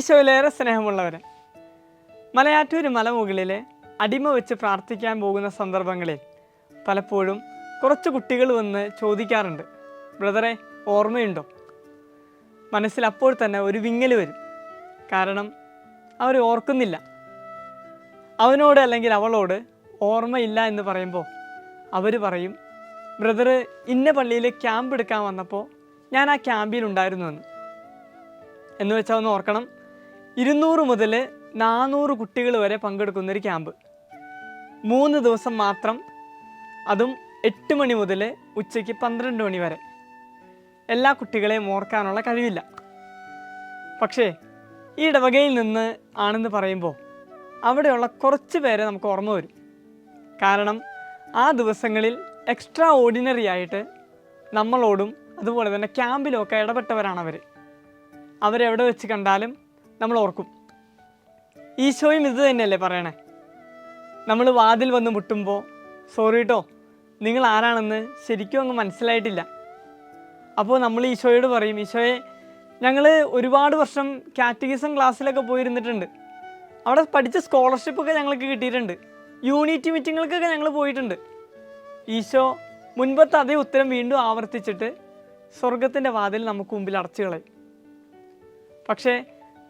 ഈശോയിലേറെ സ്നേഹമുള്ളവരെ, മലയാറ്റൂർ മലമുകളിൽ അടിമ വെച്ച് പ്രാർത്ഥിക്കാൻ പോകുന്ന സന്ദർഭങ്ങളിൽ പലപ്പോഴും കുറച്ച് കുട്ടികൾ വന്ന് ചോദിക്കാറുണ്ട്, ബ്രദറെ ഓർമ്മയുണ്ടോ? മനസ്സിൽ അപ്പോൾ തന്നെ ഒരു വിങ്ങൽ വരും. കാരണം അവർ ഓർക്കുന്നില്ല. അവനോട് അല്ലെങ്കിൽ അവളോട് ഓർമ്മയില്ല എന്ന് പറയുമ്പോൾ അവർ പറയും, ബ്രദർ ഇന്ന പള്ളിയിൽ ക്യാമ്പ് എടുക്കാൻ വന്നപ്പോൾ ഞാൻ ആ ക്യാമ്പിലുണ്ടായിരുന്നു എന്ന് വെച്ചാൽ ഒന്ന് ഓർക്കണം, 200 മുതൽ 400 കുട്ടികൾ വരെ പങ്കെടുക്കുന്നൊരു ക്യാമ്പ്, 3 ദിവസം മാത്രം, അതും 8 മണി മുതൽ ഉച്ചയ്ക്ക് 12 മണി വരെ. എല്ലാ കുട്ടികളെയും ഓർക്കാനുള്ള കഴിവില്ല. പക്ഷേ ഈ ഇടവകയിൽ നിന്ന് ആണെന്ന് പറയുമ്പോൾ അവിടെയുള്ള കുറച്ച് പേരെ നമുക്ക് ഓർമ്മ വരും. കാരണം ആ ദിവസങ്ങളിൽ എക്സ്ട്രാ ഓർഡിനറി ആയിട്ട് നമ്മളോടും അതുപോലെ തന്നെ ക്യാമ്പിലൊക്കെ ഇടപെട്ടവരാണവർ. അവരെവിടെ വെച്ച് കണ്ടാലും നമ്മൾ ഓർക്കും. ഈശോയും ഇത് തന്നെയല്ലേ പറയണേ? നമ്മൾ വാതിൽ വന്ന് മുട്ടുമ്പോൾ സോറി കേട്ടോ, നിങ്ങൾ ആരാണെന്ന് ശരിക്കും അങ്ങ് മനസ്സിലായിട്ടില്ല. അപ്പോൾ നമ്മൾ ഈശോയോട് പറയും, ഈശോയെ ഞങ്ങൾ ഒരുപാട് വർഷം കാറ്റഗിസം ക്ലാസ്സിലൊക്കെ പോയിരുന്നിട്ടുണ്ട്, അവിടെ പഠിച്ച സ്കോളർഷിപ്പൊക്കെ ഞങ്ങൾക്ക് കിട്ടിയിട്ടുണ്ട്, യൂണിറ്റി മീറ്റിങ്ങുകൾക്കൊക്കെ ഞങ്ങൾ പോയിട്ടുണ്ട്. ഈശോ മുൻപത്തെ അതേ ഉത്തരം വീണ്ടും ആവർത്തിച്ചിട്ട് സ്വർഗത്തിൻ്റെ വാതിൽ നമുക്ക് മുമ്പിൽ അടച്ചു കളയും. പക്ഷേ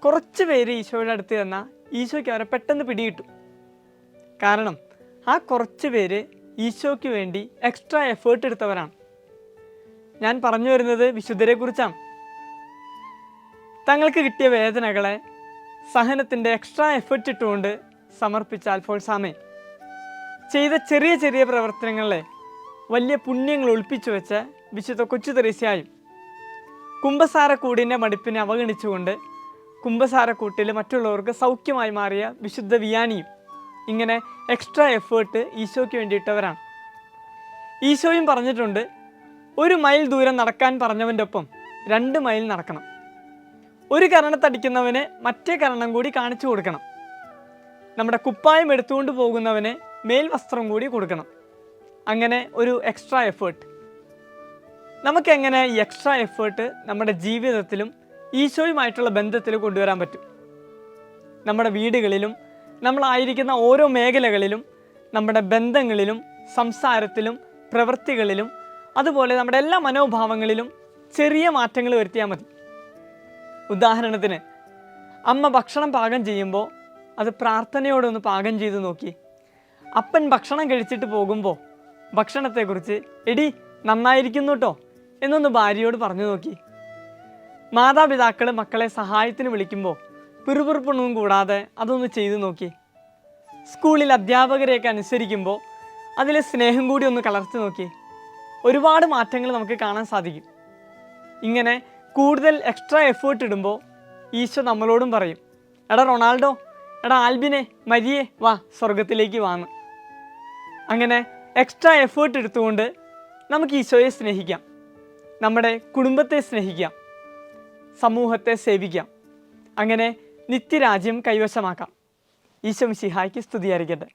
കുറച്ച് പേര് ഈശോയുടെ അടുത്ത് ചെന്നാൽ ഈശോയ്ക്ക് അവരെ പെട്ടെന്ന് പിടികിട്ടും. കാരണം ആ കുറച്ച് പേര് ഈശോയ്ക്ക് വേണ്ടി എക്സ്ട്രാ എഫേർട്ട് എടുത്തവരാണ്. ഞാൻ പറഞ്ഞു വരുന്നത് വിശുദ്ധരെ കുറിച്ചാണ്. തങ്ങൾക്ക് കിട്ടിയ വേദനകളെ സഹനത്തിൻ്റെ എക്സ്ട്രാ എഫേർട്ട് ഇട്ടുകൊണ്ട് സമർപ്പിച്ച അൽഫോൻസാമേ, ചെയ്ത ചെറിയ ചെറിയ പ്രവർത്തനങ്ങളെ വലിയ പുണ്യങ്ങൾ ഒളിപ്പിച്ചു വെച്ച വിശുദ്ധ കൊച്ചു തെരേസ്യായും, കുമ്പസാരക്കൂടിൻ്റെ മടുപ്പിനെ അവഗണിച്ചുകൊണ്ട് കുമ്പസാരക്കൂട്ടിൽ മറ്റുള്ളവർക്ക് സൗഖ്യമായി മാറിയ വിശുദ്ധ വിയാനിയും ഇങ്ങനെ എക്സ്ട്രാ എഫേർട്ട് ഈശോയ്ക്ക് വേണ്ടിയിട്ടവരാണ്. ഈശോയും പറഞ്ഞിട്ടുണ്ട്, 1 മൈൽ ദൂരം നടക്കാൻ പറഞ്ഞവൻ്റെ ഒപ്പം 2 മൈൽ നടക്കണം. ഒരു കരണത്തടിക്കുന്നവന് മറ്റേ കരണം കൂടി കാണിച്ചു കൊടുക്കണം. നമ്മുടെ കുപ്പായം എടുത്തുകൊണ്ട് പോകുന്നവന് മേൽവസ്ത്രം കൂടി കൊടുക്കണം. അങ്ങനെ ഒരു എക്സ്ട്രാ എഫേർട്ട്. നമുക്കെങ്ങനെ ഈ എക്സ്ട്രാ എഫേർട്ട് നമ്മുടെ ജീവിതത്തിലും ഈശോയുമായിട്ടുള്ള ബന്ധത്തിൽ കൊണ്ടുവരാൻ പറ്റും? നമ്മുടെ വീടുകളിലും നമ്മളായിരിക്കുന്ന ഓരോ മേഖലകളിലും നമ്മുടെ ബന്ധങ്ങളിലും സംസാരത്തിലും പ്രവൃത്തികളിലും അതുപോലെ നമ്മുടെ എല്ലാ മനോഭാവങ്ങളിലും ചെറിയ മാറ്റങ്ങൾ വരുത്തിയാൽ മതി. ഉദാഹരണത്തിന്, അമ്മ ഭക്ഷണം പാകം ചെയ്യുമ്പോൾ അത് പ്രാർത്ഥനയോടൊന്ന് പാകം ചെയ്ത് നോക്കി. അപ്പൻ ഭക്ഷണം കഴിച്ചിട്ട് പോകുമ്പോൾ ഭക്ഷണത്തെക്കുറിച്ച് എടി നന്നായിരിക്കുന്നു കേട്ടോ എന്നൊന്ന് ഭാര്യയോട് പറഞ്ഞു നോക്കി. മാതാപിതാക്കൾ മക്കളെ സഹായത്തിന് വിളിക്കുമ്പോൾ പിറുപിറുപ്പൊന്നും കൂടാതെ അതൊന്ന് ചെയ്തു നോക്കി. സ്കൂളിൽ അധ്യാപകരെയൊക്കെ അനുസരിക്കുമ്പോൾ അതിൽ സ്നേഹം കൂടി ഒന്ന് കലർത്തി നോക്കി. ഒരുപാട് മാറ്റങ്ങൾ നമുക്ക് കാണാൻ സാധിക്കും. ഇങ്ങനെ കൂടുതൽ എക്സ്ട്രാ എഫേർട്ട് ഇടുമ്പോൾ ഈശോ നമ്മളോടും പറയും, എടാ റൊണാൾഡോ, എടാ ആൽബിനെ, മരിയെ, വാ സ്വർഗത്തിലേക്ക് വാന്ന്. അങ്ങനെ എക്സ്ട്രാ എഫേർട്ട് എടുത്തുകൊണ്ട് നമുക്ക് ഈശോയെ സ്നേഹിക്കാം, നമ്മുടെ കുടുംബത്തെ സ്നേഹിക്കാം, സമൂഹത്തെ സേവിക്കാം. അങ്ങനെ നിത്യരാജ്യം കൈവശമാക്കാം. ഈശോ മിശിഹായ്ക്ക് സ്തുതിയായിരിക്കട്ടെ.